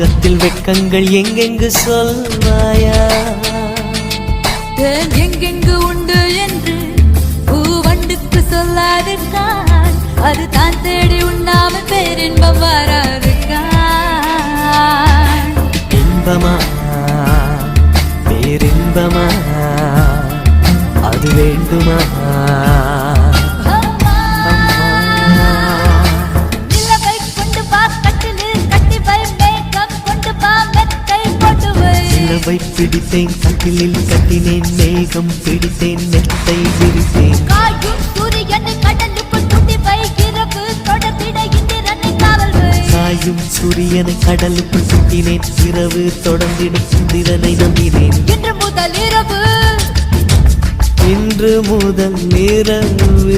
முகத்தில் வெட்கங்கள் எங்கெங்கு சொல்வாயா? எங்கெங்கு உண்டு என்று பூவண்டுக்கு சொல்லாதுக்கான், அது தான் தேடி உண்ணாமல் பேரின்பம் வராதுக்கான். இன்பமா பேரின்பமா அது வேண்டுமா? நிலவை பிடித்தேன் கட்டிலில் கட்டினேன், மேகம் பிடித்தேன் மெத்தை விரித்தேன். காயும் சூரியனை கடலுக்குள் துண்டி வை, இரவு தொடர்ந்திட இந்திரனை காவல் வை. காயும் சூரியனை கடலுக்குள் சுட்டினேன், இரவு தொடர்ந்திடும் இந்திரனை நம்பினேன். இன்று முதல் இரவு இன்று முதல் இரவு